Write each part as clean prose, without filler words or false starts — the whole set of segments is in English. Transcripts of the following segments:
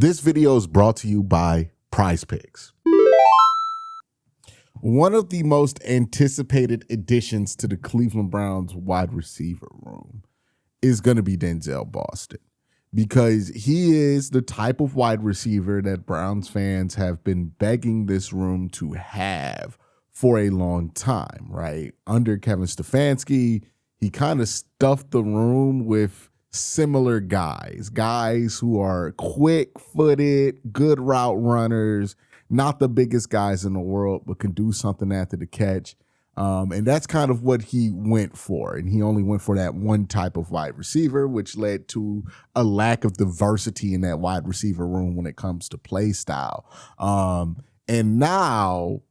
This video is brought to you by PrizePicks. One of the most anticipated additions to the Cleveland Browns wide receiver room is going to be Denzel Boston, because he is the type of wide receiver that Browns fans have been begging this room to have for a long time, right? Under Kevin Stefanski, he kind of stuffed the room with similar guys who are quick-footed, good route runners, not the biggest guys in the world, but can do something after the catch. And that's kind of what he went for. And he only went for that one type of wide receiver, which led to a lack of diversity in that wide receiver room when it comes to play style. And now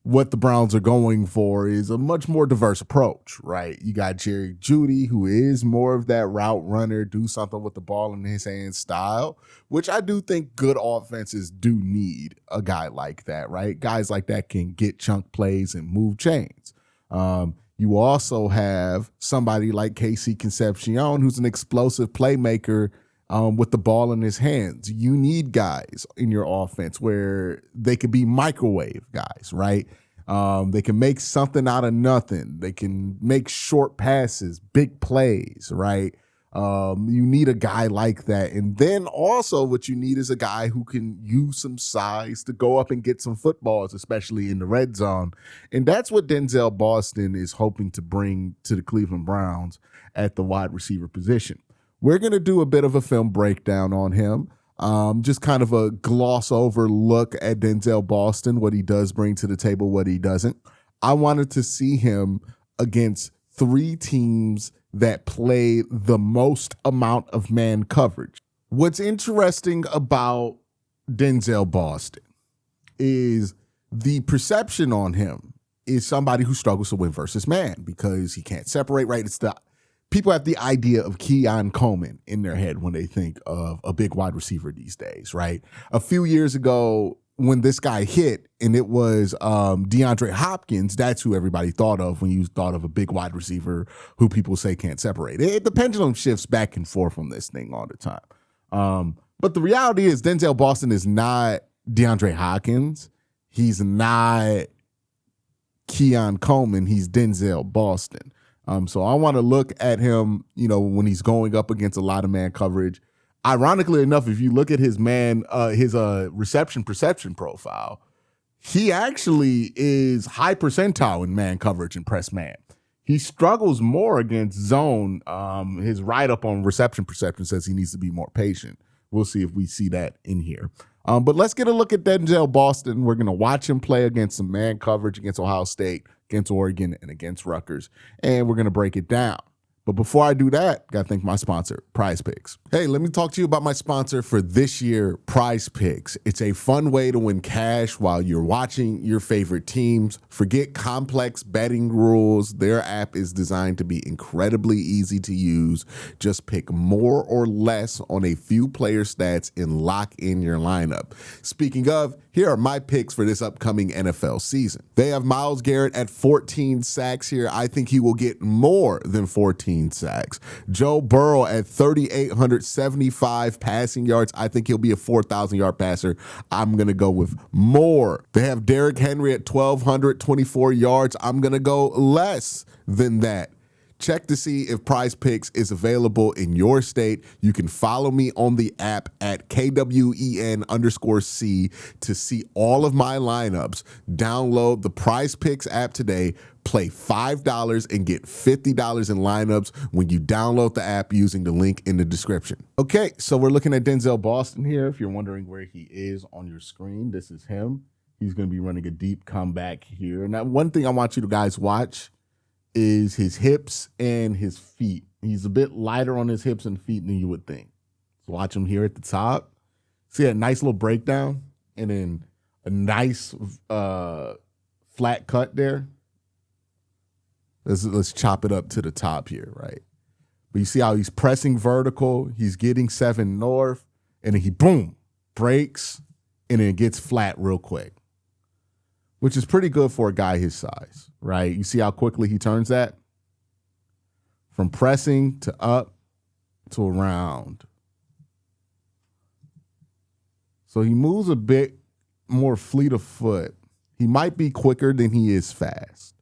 what the Browns are going for is a much more diverse approach, right? You got Jerry Jeudy, who is more of that route runner, do something with the ball in his hands style, which I do think good offenses do need a guy like that, right? Guys like that can get chunk plays and move chains. You also have somebody like Casey Concepcion, who's an explosive playmaker with the ball in his hands. You need guys in your offense where they could be microwave guys, right? They can make something out of nothing. They can make short passes, big plays, right? You need a guy like that. And then also what you need is a guy who can use some size to go up and get some footballs, especially in the red zone. And that's what Denzel Boston is hoping to bring to the Cleveland Browns at the wide receiver position. We're going to do a bit of a film breakdown on him, just kind of a gloss over look at Denzel Boston, what he does bring to the table, what he doesn't. I wanted to see him against three teams that play the most amount of man coverage. What's interesting about Denzel Boston is the perception on him is somebody who struggles to win versus man because he can't separate, right? It's the people have the idea of Keon Coleman in their head when they think of a big wide receiver these days, right? A few years ago, when this guy hit and it was DeAndre Hopkins, that's who everybody thought of when you thought of a big wide receiver who people say can't separate. The pendulum shifts back and forth on this thing all the time. But the reality is Denzel Boston is not DeAndre Hopkins. He's not Keon Coleman. He's Denzel Boston. So I want to look at him, when he's going up against a lot of man coverage. Ironically enough, if you look at his reception perception profile, he actually is high percentile in man coverage and press man. He struggles more against zone. His write-up on reception perception says he needs to be more patient. We'll see if we see that in here. But let's get a look at Denzel Boston. We're going to watch him play against some man coverage against Ohio State, against Oregon, and against Rutgers. And we're going to break it down. But before I do that, got to thank my sponsor, PrizePicks. Hey, let me talk to you about my sponsor for this year, PrizePicks. It's a fun way to win cash while you're watching your favorite teams. Forget complex betting rules. Their app is designed to be incredibly easy to use. Just pick more or less on a few player stats and lock in your lineup. Speaking of, here are my picks for this upcoming NFL season. They have Myles Garrett at 14 sacks here. I think he will get more than 14 sacks. Joe Burrow at 3,875 passing yards. I think he'll be a 4,000-yard passer. I'm going to go with more. They have Derrick Henry at 1,224 yards. I'm going to go less than that. Check to see if PrizePicks is available in your state. You can follow me on the app at KWEN_C to see all of my lineups. Download the PrizePicks app today. Play $5 and get $50 in lineups when you download the app using the link in the description. Okay, so we're looking at Denzel Boston here. If you're wondering where he is on your screen, this is him. He's going to be running a deep comeback here. Now, one thing I want you to guys watch is his hips and his feet. He's a bit lighter on his hips and feet than you would think. So watch him here at the top. See a nice little breakdown and then a nice flat cut there. Let's chop it up to the top here, right? But you see how he's pressing vertical. He's getting 7 north, and then he, boom, breaks, and then gets flat real quick, which is pretty good for a guy his size, right? You see how quickly he turns that? From pressing to up to around. So he moves a bit more fleet of foot. He might be quicker than he is fast,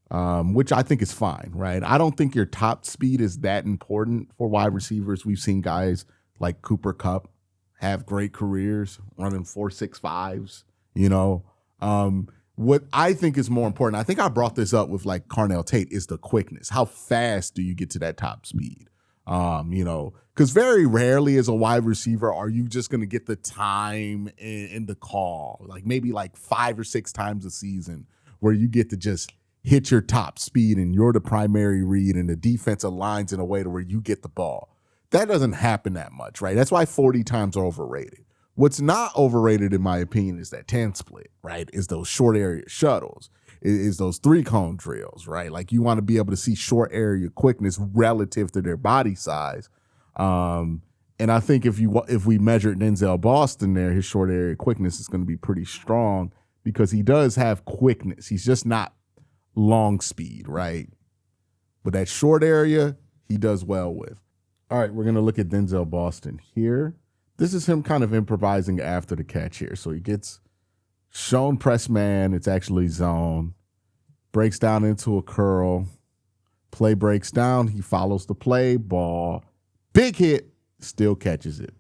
which I think is fine, right? I don't think your top speed is that important for wide receivers. We've seen guys like Cooper Kupp have great careers running 4.65s, you know. What I think is more important, I think I brought this up with like Carnell Tate, is the quickness. How fast do you get to that top speed? Because very rarely as a wide receiver are you just going to get the time in the call, like maybe like 5 or 6 times a season where you get to just hit your top speed and you're the primary read and the defense aligns in a way to where you get the ball. That doesn't happen that much, right? That's why 40 times are overrated. What's not overrated, in my opinion, is that 10 split, right? Is those short area shuttles, is those 3-cone drills, right? Like you want to be able to see short area quickness relative to their body size. And I think if we measured Denzel Boston there, his short area quickness is going to be pretty strong because he does have quickness. He's just not long speed, right? But that short area, he does well with. All right, we're going to look at Denzel Boston here. This is him kind of improvising after the catch here. So he gets shown press man. It's actually zone. Breaks down into a curl. Play breaks down. He follows the play. Ball. Big hit. Still catches it.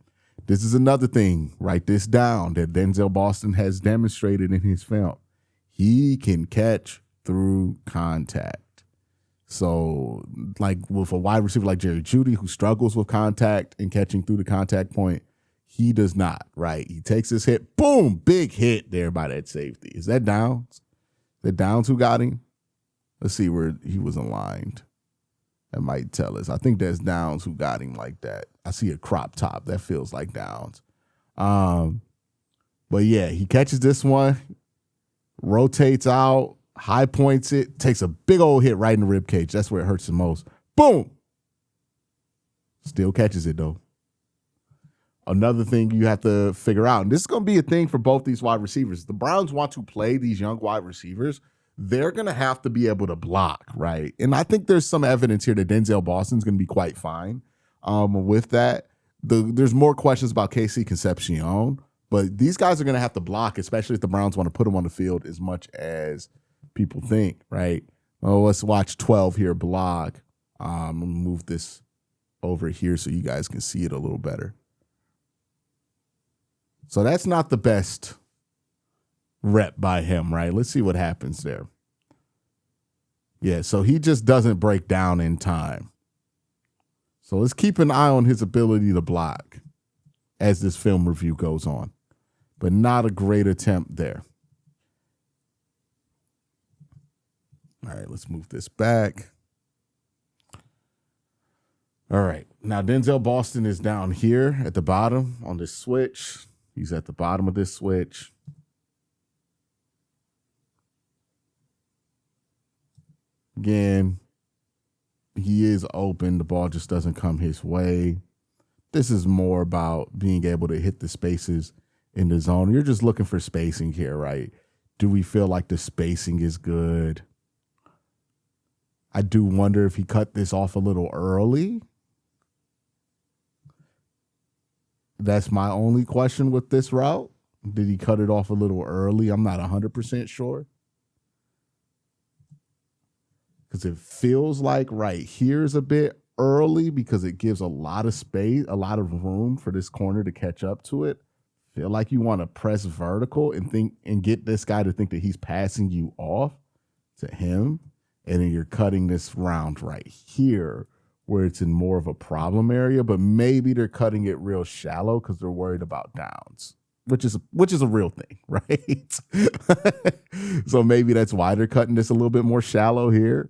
This is another thing. Write this down that Denzel Boston has demonstrated in his film. He can catch through contact. So like with a wide receiver like Jerry Jeudy who struggles with contact and catching through the contact point, he does not, right? He takes his hit, boom, big hit there by that safety. Is that Downs? Is that Downs who got him? Let's see where he was aligned. That might tell us. I think that's Downs who got him like that. I see a crop top. That feels like Downs. But yeah, he catches this one, rotates out, high points it, takes a big old hit right in the rib cage. That's where it hurts the most. Boom. Still catches it though. Another thing you have to figure out, and this is going to be a thing for both these wide receivers. The Browns want to play these young wide receivers. They're going to have to be able to block, right? And I think there's some evidence here that Denzel Boston's going to be quite fine with that. There's more questions about KC Concepcion, but these guys are going to have to block, especially if the Browns want to put them on the field as much as people think, right? Oh, let's watch 12 here block. I'm going to move this over here so you guys can see it a little better. So that's not the best rep by him, right? Let's see what happens there. Yeah, so he just doesn't break down in time. So let's keep an eye on his ability to block as this film review goes on. But not a great attempt there. All right, let's move this back. All right, now Denzel Boston is down here at the bottom on this switch. He's at the bottom of this switch. Again, he is open. The ball just doesn't come his way. This is more about being able to hit the spaces in the zone. You're just looking for spacing here, right? Do we feel like the spacing is good? I do wonder if he cut this off a little early. That's my only question with this route. Did he cut it off a little early? I'm not 100% sure. Because it feels like right here's a bit early because it gives a lot of space, a lot of room for this corner to catch up to it. Feel like you want to press vertical and get this guy to think that he's passing you off to him. And then you're cutting this round right here where it's in more of a problem area, but maybe they're cutting it real shallow because they're worried about downs, which is a real thing, right? So maybe that's why they're cutting this a little bit more shallow here.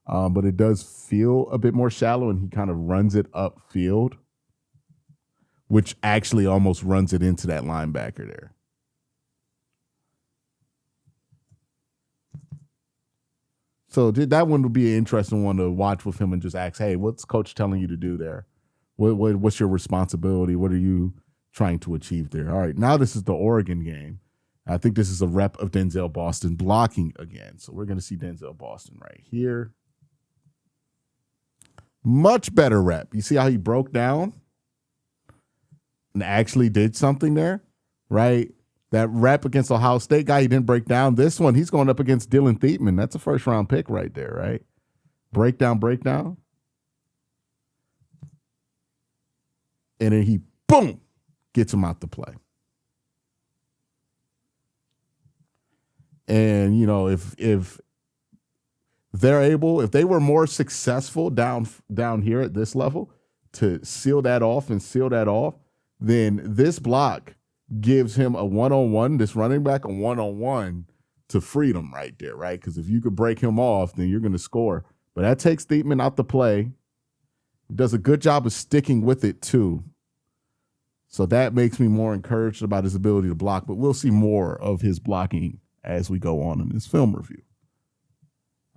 But it does feel a bit more shallow, and he kind of runs it upfield, which actually almost runs it into that linebacker there. So that one would be an interesting one to watch with him and just ask, hey, what's coach telling you to do there? What's your responsibility? What are you trying to achieve there? All right, now this is the Oregon game. I think this is a rep of Denzel Boston blocking again. So we're going to see Denzel Boston right here. Much better rep. You see how he broke down and actually did something there? right? That rep against Ohio State guy, he didn't break down. This one, he's going up against Dylan Thietman. That's a first round pick right there, right? Breakdown. And then he, boom, gets him out the play. And, you know, if they're able, if they were more successful down here at this level to seal that off, then this block gives him a one-on-one, this running back a one-on-one to freedom right there, right? Because if you could break him off, then you're going to score. But that takes Thietman out the play. He does a good job of sticking with it too. So that makes me more encouraged about his ability to block, but we'll see more of his blocking as we go on in this film review.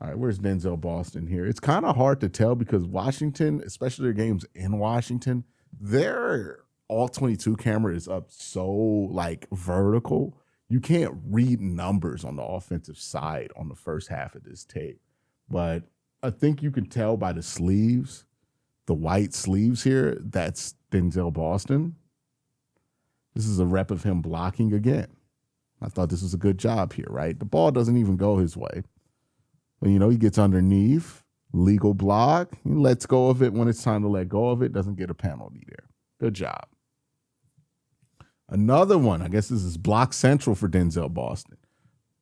All right, where's Denzel Boston here? It's kind of hard to tell because Washington, especially their games in Washington, their all-22 camera is up so like vertical. You can't read numbers on the offensive side on the first half of this tape. But I think you can tell by the sleeves, the white sleeves here, that's Denzel Boston. This is a rep of him blocking again. I thought this was a good job here, right? The ball doesn't even go his way. But, you know, he gets underneath, legal block, he lets go of it when it's time to let go of it, doesn't get a penalty there. Good job. Another one, I guess this is block central for Denzel Boston.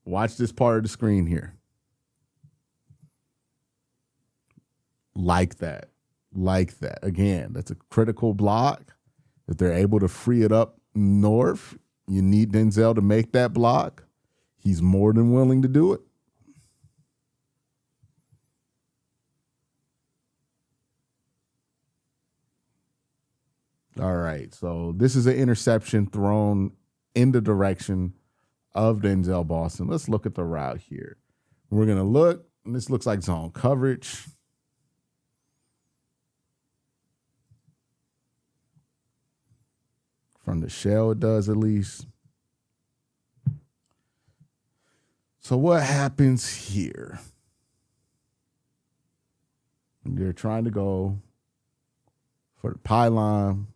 Watch this part of the screen here. Like that. Again, that's a critical block. If they're able to free it up north, you need Denzel to make that block. He's more than willing to do it. All right, so this is an interception thrown in the direction of Denzel Boston. Let's look at the route here. We're going to look, and this looks like zone coverage. From the shell, it does at least. So what happens here? They're trying to go for the pylon.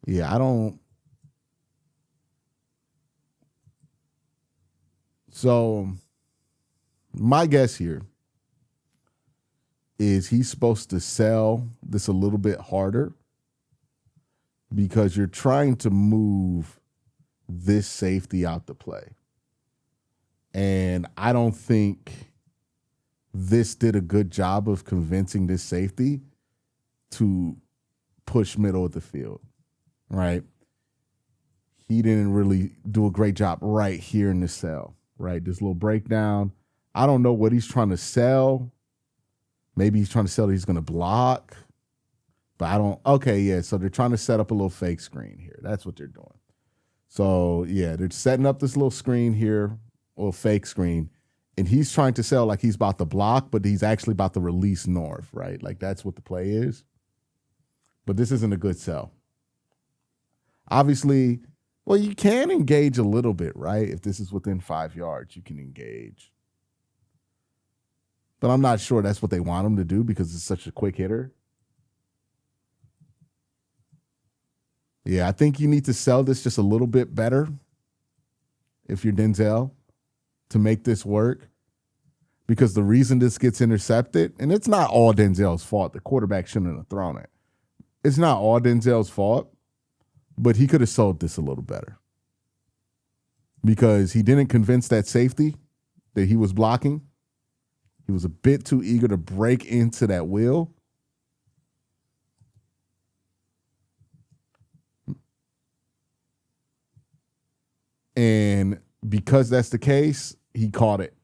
Yeah, I don't. So my guess here is he's supposed to sell this a little bit harder because you're trying to move this safety out the play. And I don't think this did a good job of convincing this safety to push middle of the field, right? He didn't really do a great job right here in the sell, right? This little breakdown. I don't know what he's trying to sell. Maybe he's trying to sell that he's going to block, but I don't. Okay, yeah, so they're trying to set up a little fake screen here. That's what they're doing. So, yeah, they're setting up this little screen here, or fake screen, and he's trying to sell like he's about to block, but he's actually about to release north, right? Like that's what the play is. But this isn't a good sell. Obviously, well, you can engage a little bit, right? If this is within 5 yards, you can engage. But I'm not sure that's what they want him to do because it's such a quick hitter. Yeah, I think you need to sell this just a little bit better if you're Denzel to make this work. Because the reason this gets intercepted, and it's not all Denzel's fault. The quarterback shouldn't have thrown it. It's not all Denzel's fault, but he could have sold this a little better. Because he didn't convince that safety that he was blocking. He was a bit too eager to break into that wheel. And because that's the case, he caught it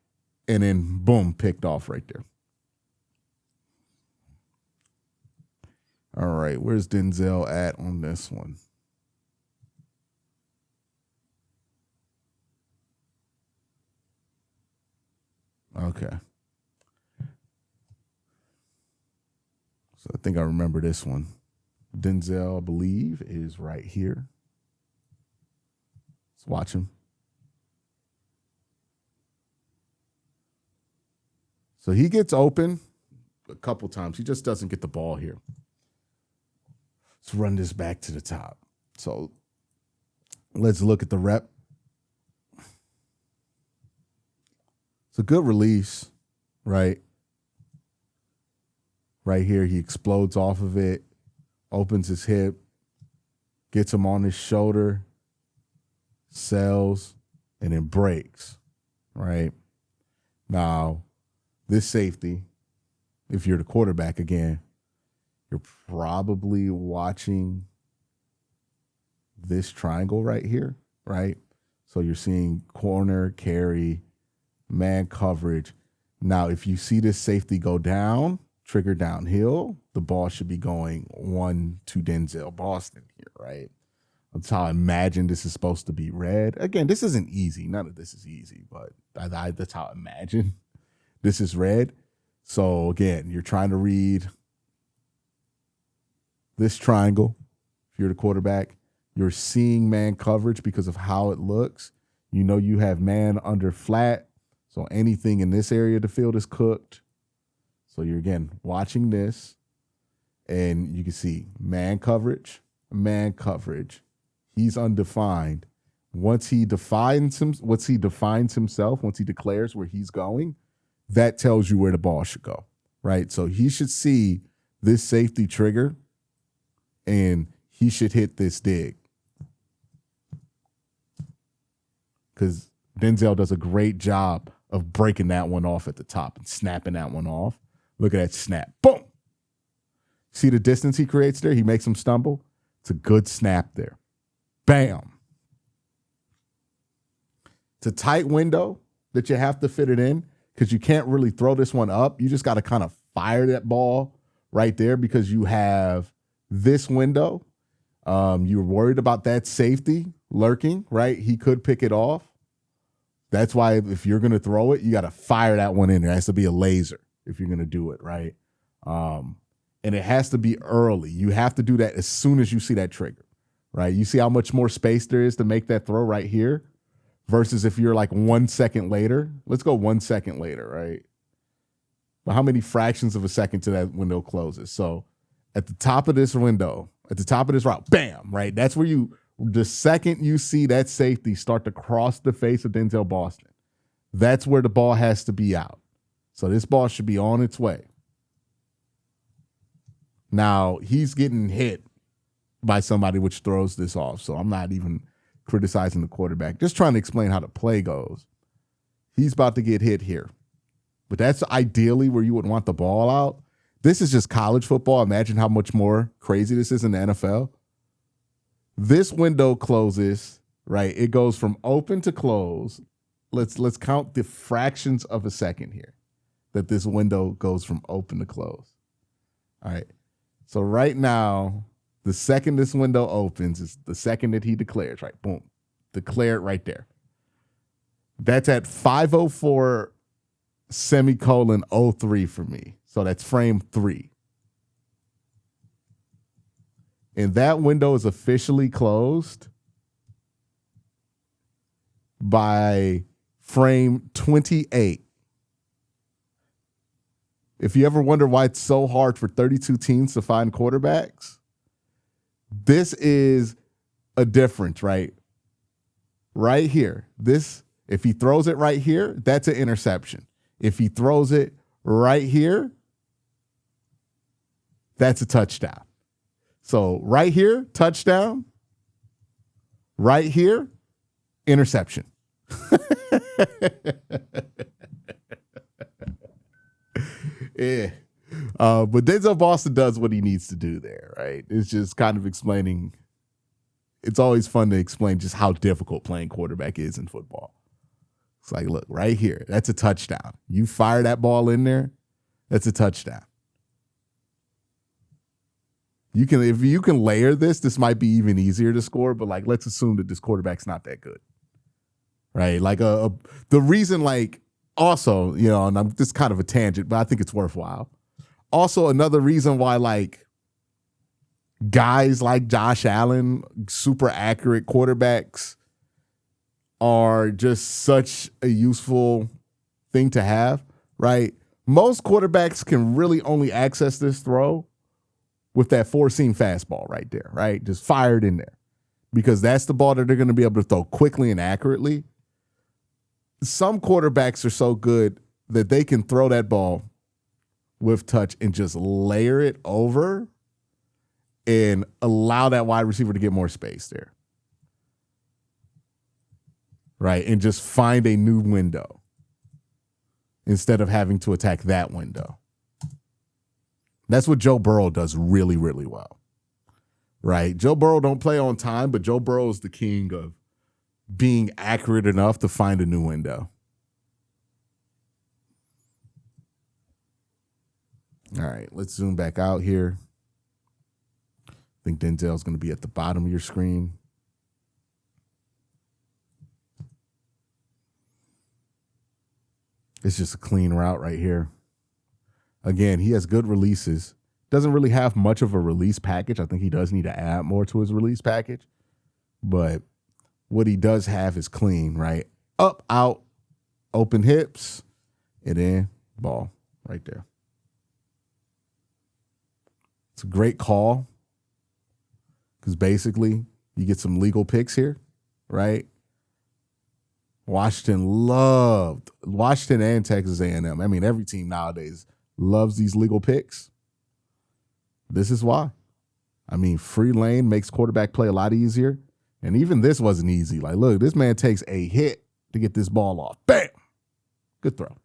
and then, boom, picked off right there. All right, where's Denzel at on this one? Okay. So I think I remember this one. Denzel, I believe, is right here. Let's watch him. So he gets open a couple times. He just doesn't get the ball here. Let's run this back to the top. So let's look at the rep. It's a good release, right? Right here, he explodes off of it, opens his hip, gets him on his shoulder, sells, and then breaks, right? Now, this safety, if you're the quarterback again, you're probably watching this triangle right here, right? So you're seeing corner, carry, man coverage. Now, if you see this safety go down, trigger downhill, the ball should be going 1 to Denzel Boston here, right? That's how I imagine this is supposed to be read. Again, this isn't easy. None of this is easy, but that's how I imagine this is read. So again, you're trying to read this triangle. If you're the quarterback, you're seeing man coverage because of how it looks. You know you have man under flat, so anything in this area of the field is cooked. So you're, again, watching this, and you can see man coverage. He's undefined. Once he defines himself, once he declares where he's going, that tells you where the ball should go, right? So he should see this safety trigger, and he should hit this dig. Because Denzel does a great job of breaking that one off at the top and snapping that one off. Look at that snap. Boom. See the distance he creates there? He makes him stumble. It's a good snap there. Bam. It's a tight window that you have to fit it in because you can't really throw this one up. You just got to kind of fire that ball right there because you have this window. You're worried about that safety lurking, right? He could pick it off. That's why if you're going to throw it, you got to fire that one in there. It has to be a laser if you're going to do it, right? And it has to be early. You have to do that as soon as you see that trigger, right? You see how much more space there is to make that throw right here versus if you're like 1 second later. Let's go 1 second later, right? But how many fractions of a second to that window closes? So at the top of this window, at the top of this route, bam, right? That's where the second you see that safety start to cross the face of Denzel Boston, that's where the ball has to be out. So this ball should be on its way. Now, he's getting hit by somebody which throws this off. So I'm not even criticizing the quarterback, just trying to explain how the play goes. He's about to get hit here. But that's ideally where you would want the ball out. This is just college football. Imagine how much more crazy this is in the NFL. This window closes, right? It goes from open to close. Let's count the fractions of a second here that this window goes from open to close. All right. So right now, the second this window opens is the second that he declares, right? Boom. Declared right there. That's at 5:04 semicolon 03 for me. So that's frame 3. And that window is officially closed by frame 28. If you ever wonder why it's so hard for 32 teams to find quarterbacks, this is a difference, right? Right here. This, if he throws it right here, that's an interception. If he throws it right here, that's a touchdown. So right here, touchdown. Right here, interception. Yeah. But Denzel Boston does what he needs to do there, right? It's just kind of explaining. It's always fun to explain just how difficult playing quarterback is in football. It's like, look, right here, that's a touchdown. You fire that ball in there, that's a touchdown. If you can layer this might be even easier to score, but like, let's assume that this quarterback's not that good, right? Like the reason, like, also, you know, and I'm this kind of a tangent, but I think it's worthwhile. Also, another reason why, like, guys like Josh Allen, super accurate quarterbacks, are just such a useful thing to have, right? Most quarterbacks can really only access this throw with that four-seam fastball right there, right? Just fired in there because that's the ball that they're going to be able to throw quickly and accurately. Some quarterbacks are so good that they can throw that ball with touch and just layer it over and allow that wide receiver to get more space there. Right? And just find a new window instead of having to attack that window. That's what Joe Burrow does really, really well. Right? Joe Burrow don't play on time, but Joe Burrow is the king of being accurate enough to find a new window. All right, let's zoom back out here. I think Denzel's going to be at the bottom of your screen. It's just a clean route right here. Again, he has good releases. Doesn't really have much of a release package. I think he does need to add more to his release package. But what he does have is clean, right? Up, out, open hips, and then ball right there. It's a great call because basically you get some legal picks here, right? Washington and Texas A&M. I mean, every team nowadays loves these legal picks. This is why. I mean, free lane makes quarterback play a lot easier. And even this wasn't easy. Like, look, this man takes a hit to get this ball off. Bam! Good throw.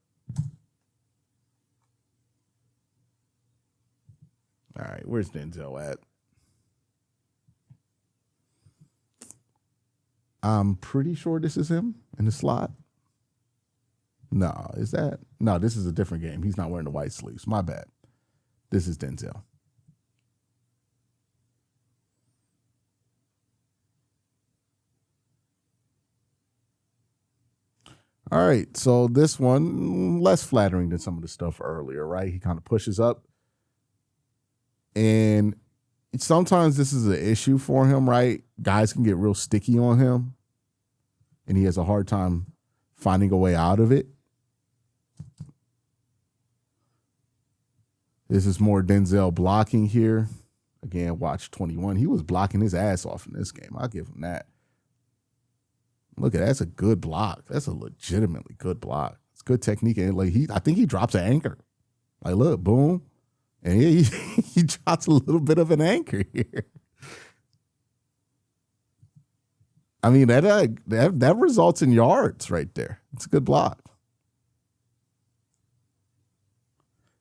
All right, where's Denzel at? I'm pretty sure this is him in the slot. No, is that? No, this is a different game. He's not wearing the white sleeves. My bad. This is Denzel. All right, so this one, less flattering than some of the stuff earlier, right? He kind of pushes up. And sometimes this is an issue for him, right? Guys can get real sticky on him. And he has a hard time finding a way out of it. This is more Denzel blocking here. Again, watch 21. He was blocking his ass off in this game. I'll give him that. Look at that. That's a good block. That's a legitimately good block. It's good technique. And like I think he drops an anchor. Like, look, boom. And he drops a little bit of an anchor here. I mean, that results in yards right there. It's a good block.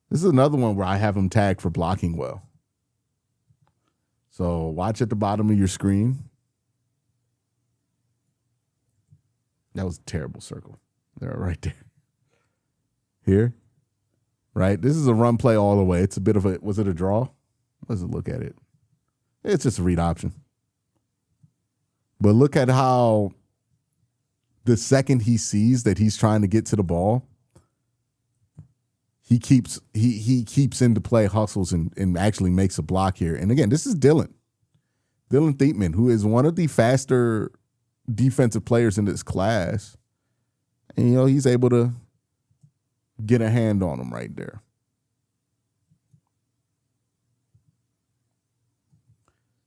This is another one where I have him tagged for blocking well. So watch at the bottom of your screen. That was a terrible circle. They're right there. Here. Right? This is a run play all the way. It's a bit of a, was it a draw? Let's look at it. It's just a read option. But look at how the second he sees that he's trying to get to the ball, he keeps into play, hustles, and actually makes a block here. And again, this is Dylan Thietman, who is one of the faster defensive players in this class. And, he's able to get a hand on him right there.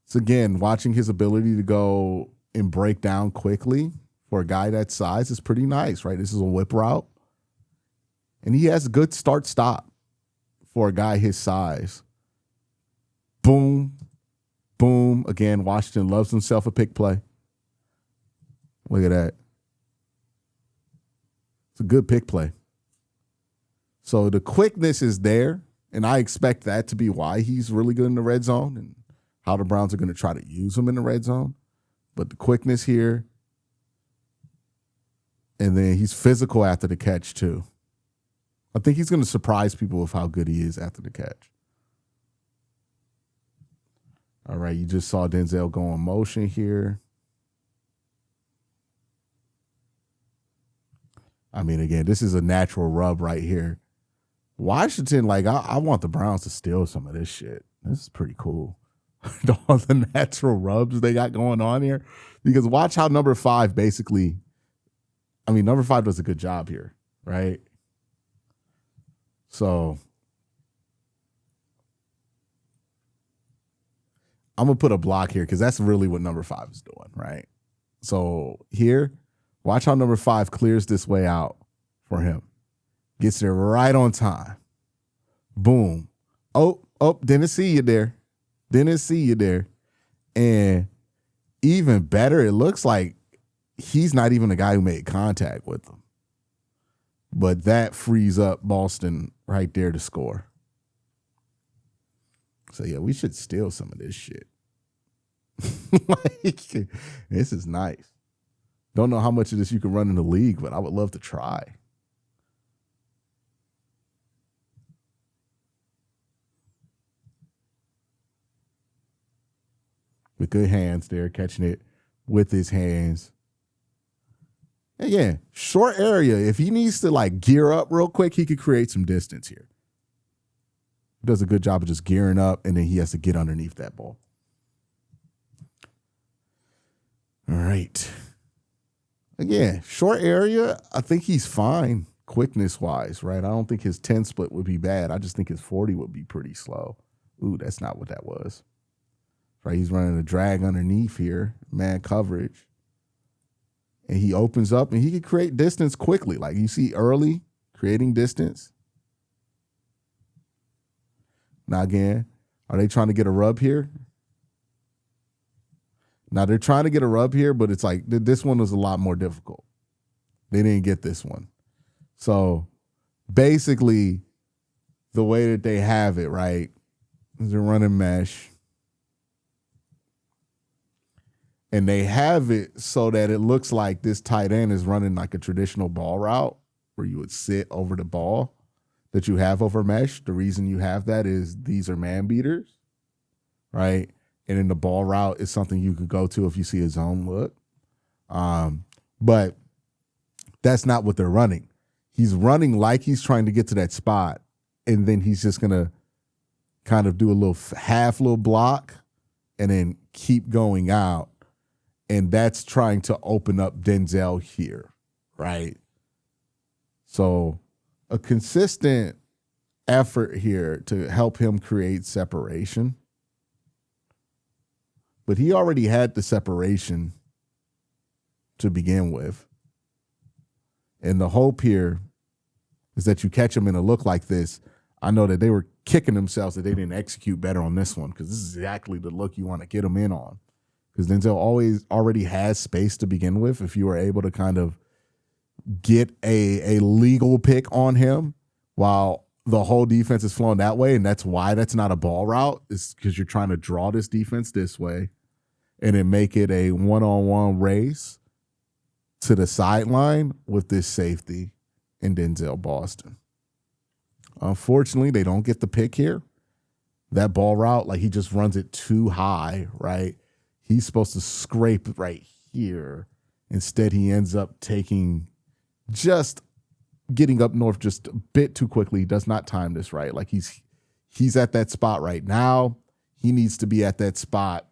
So again, watching his ability to go and break down quickly for a guy that size is pretty nice, right? This is a whip route. And he has a good start-stop for a guy his size. Boom, boom. Again, Washington loves himself a pick play. Look at that. It's a good pick play. So the quickness is there, and I expect that to be why he's really good in the red zone and how the Browns are going to try to use him in the red zone. But the quickness here, and then he's physical after the catch too. I think he's going to surprise people with how good he is after the catch. All right, you just saw Denzel go in motion here. I mean, again, this is a natural rub right here. Washington, like, I want the Browns to steal some of this shit. This is pretty cool. All the natural rubs they got going on here. Because watch how number 5 basically, I mean, number 5 does a good job here, right? So I'm going to put a block here because that's really what number 5 is doing, right? So here, watch how number 5 clears this way out for him. Gets there right on time. Boom. Oh, didn't see you there. Didn't see you there. And even better, it looks like he's not even the guy who made contact with him. But that frees up Boston right there to score. So, yeah, we should steal some of this shit. Like, this is nice. Don't know how much of this you can run in the league, but I would love to try. With good hands there, catching it with his hands. And yeah, short area. If he needs to like gear up real quick, he could create some distance here. Does a good job of just gearing up, and then he has to get underneath that ball. All right. Again, short area, I think he's fine quickness-wise, right? I don't think his 10 split would be bad. I just think his 40 would be pretty slow. Ooh, that's not what that was. Right, he's running a drag underneath here, man coverage. And he opens up, and he can create distance quickly. Like you see early, creating distance. Now again, are they trying to get a rub here? Now they're trying to get a rub here, but it's like this one was a lot more difficult. They didn't get this one. So basically, the way that they have it, right, is they're running mesh. And they have it so that it looks like this tight end is running like a traditional ball route where you would sit over the ball that you have over mesh. The reason you have that is these are man beaters, right? And then the ball route is something you could go to if you see a zone look. But that's not what they're running. He's running like he's trying to get to that spot, and then he's just going to kind of do a little block and then keep going out. And that's trying to open up Denzel here, right? So a consistent effort here to help him create separation. But he already had the separation to begin with. And the hope here is that you catch him in a look like this. I know that they were kicking themselves that they didn't execute better on this one, because this is exactly the look you want to get him in on. Because Denzel already has space to begin with. If you were able to kind of get a legal pick on him while the whole defense is flowing that way, and that's why that's not a ball route, is because you're trying to draw this defense this way and then make it a one-on-one race to the sideline with this safety in Denzel Boston. Unfortunately, they don't get the pick here. That ball route, like he just runs it too high, right? He's supposed to scrape right here. Instead, he ends up getting up north just a bit too quickly. He does not time this right. Like he's at that spot right now. He needs to be at that spot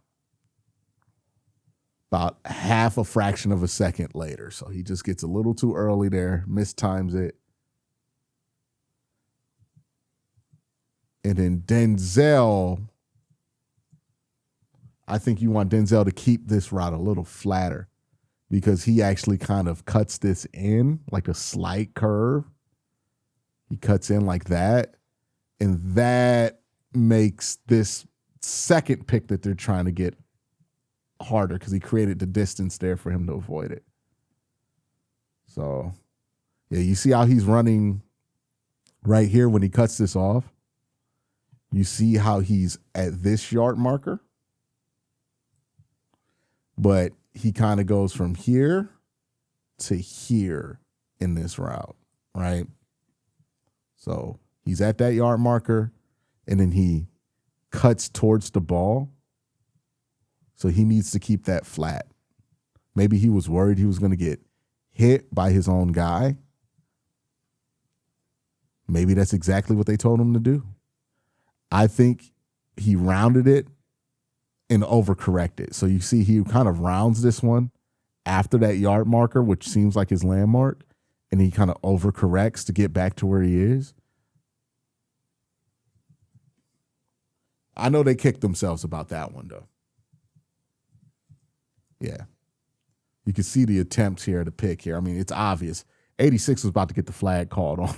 about half a fraction of a second later. So he just gets a little too early there, mistimes it. And then Denzel, I think you want Denzel to keep this route a little flatter, because he actually kind of cuts this in like a slight curve. He cuts in like that. And that makes this second pick that they're trying to get harder, because he created the distance there for him to avoid it. So, yeah, you see how he's running right here when he cuts this off? You see how he's at this yard marker? But he kind of goes from here to here in this route, right? So he's at that yard marker, and then he cuts towards the ball. So he needs to keep that flat. Maybe he was worried he was going to get hit by his own guy. Maybe that's exactly what they told him to do. I think he rounded it and overcorrected. So you see he kind of rounds this one after that yard marker, which seems like his landmark, and he kind of overcorrects to get back to where he is. I know they kicked themselves about that one, though. Yeah. You can see the attempts here to pick here. I mean, it's obvious. 86 was about to get the flag called on.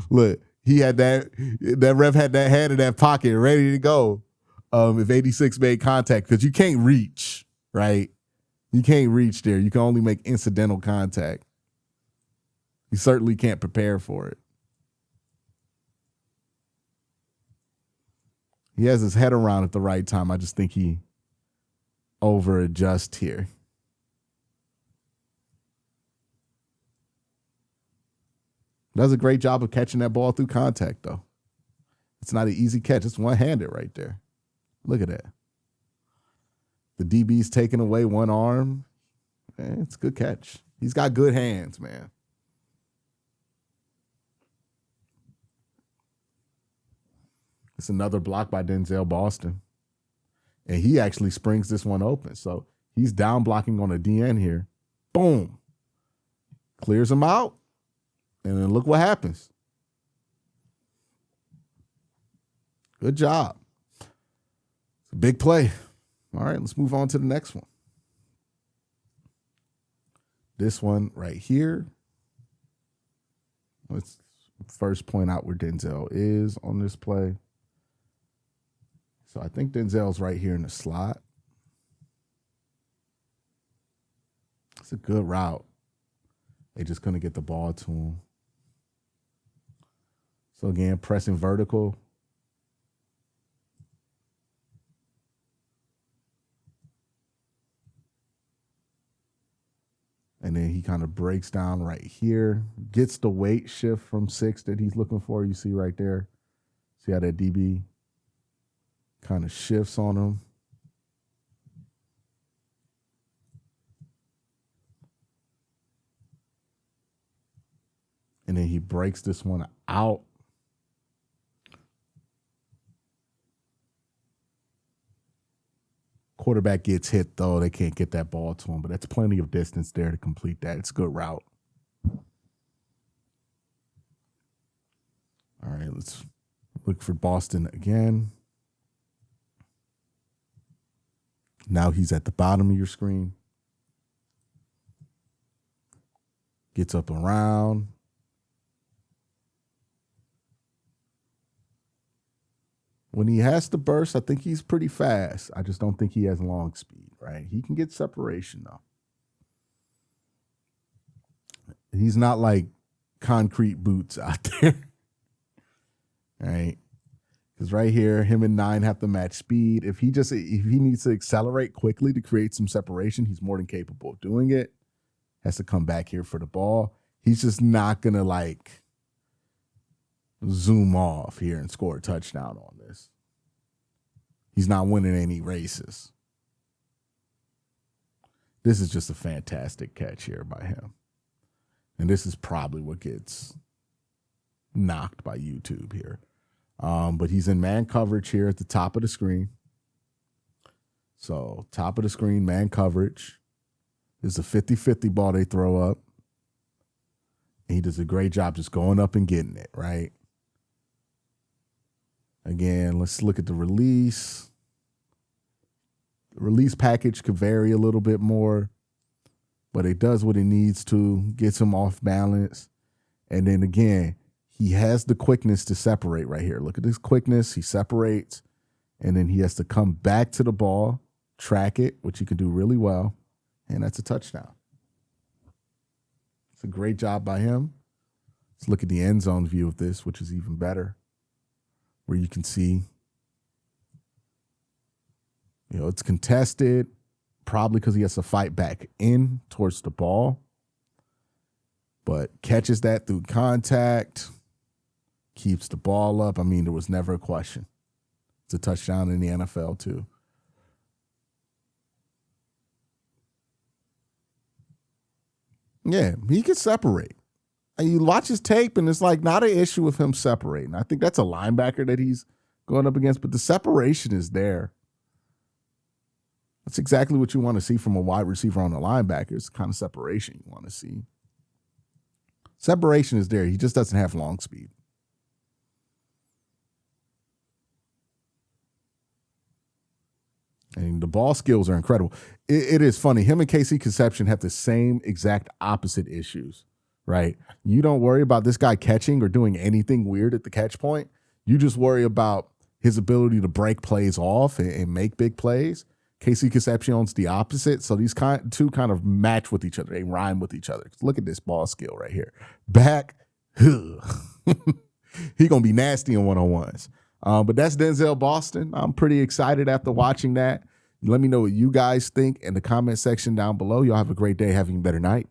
look. He had that ref had that hand in that pocket ready to go. If 86 made contact, because you can't reach, right? You can't reach there. You can only make incidental contact. You certainly can't prepare for it. He has his head around at the right time. I just think he over adjust here. Does a great job of catching that ball through contact, though. It's not an easy catch. It's one-handed right there. Look at that. The DB's taking away one arm. It's a good catch. He's got good hands, man. It's another block by Denzel Boston. And he actually springs this one open. So he's down blocking on a DN here. Boom. Clears him out. And then look what happens. Good job. It's a big play. All right, let's move on to the next one. This one right here. Let's first point out where Denzel is on this play. So I think Denzel's right here in the slot. It's a good route. They just couldn't get the ball to him. So again, pressing vertical. And then he kind of breaks down right here, gets the weight shift from 6 that he's looking for. You see right there. See how that DB kind of shifts on him. And then he breaks this one out. Quarterback gets hit, though. They can't get that ball to him, but that's plenty of distance there to complete that. It's a good route. All right, let's look for Boston again. Now he's at the bottom of your screen. Gets up around. When he has to burst, I think he's pretty fast. I just don't think he has long speed, right? He can get separation, though. He's not like concrete boots out there, right? Because right here, him and 9 have to match speed. If he needs to accelerate quickly to create some separation, he's more than capable of doing it. Has to come back here for the ball. He's just not going to like zoom off here and score a touchdown on this. He's not winning any races. This is just a fantastic catch here by him. And this is probably what gets knocked by YouTube here. But he's in man coverage here at the top of the screen. So top of the screen, man coverage. It's a 50-50 ball they throw up. And he does a great job just going up and getting it, right? Again, let's look at the release. The release package could vary a little bit more, but it does what it needs to, gets him off balance. And then again, he has the quickness to separate right here. Look at this quickness. He separates, and then he has to come back to the ball, track it, which he can do really well, and that's a touchdown. It's a great job by him. Let's look at the end zone view of this, which is even better, where you can see, it's contested, probably because he has to fight back in towards the ball, but catches that through contact, keeps the ball up. I mean, there was never a question. It's a touchdown in the NFL, too. Yeah, he can separate. And you watch his tape, and it's like not an issue with him separating. I think that's a linebacker that he's going up against, but the separation is there. That's exactly what you want to see from a wide receiver on a linebacker. It's the kind of separation you want to see. Separation is there. He just doesn't have long speed. And the ball skills are incredible. It is funny. Him and Casey Conception have the same exact opposite issues, right? You don't worry about this guy catching or doing anything weird at the catch point. You just worry about his ability to break plays off and make big plays. Casey Concepcion's the opposite. So these two kind of match with each other. They rhyme with each other. Look at this ball skill right here. Back, he going to be nasty in one-on-ones. But that's Denzel Boston. I'm pretty excited after watching that. Let me know what you guys think in the comment section down below. Y'all have a great day. Having a better night.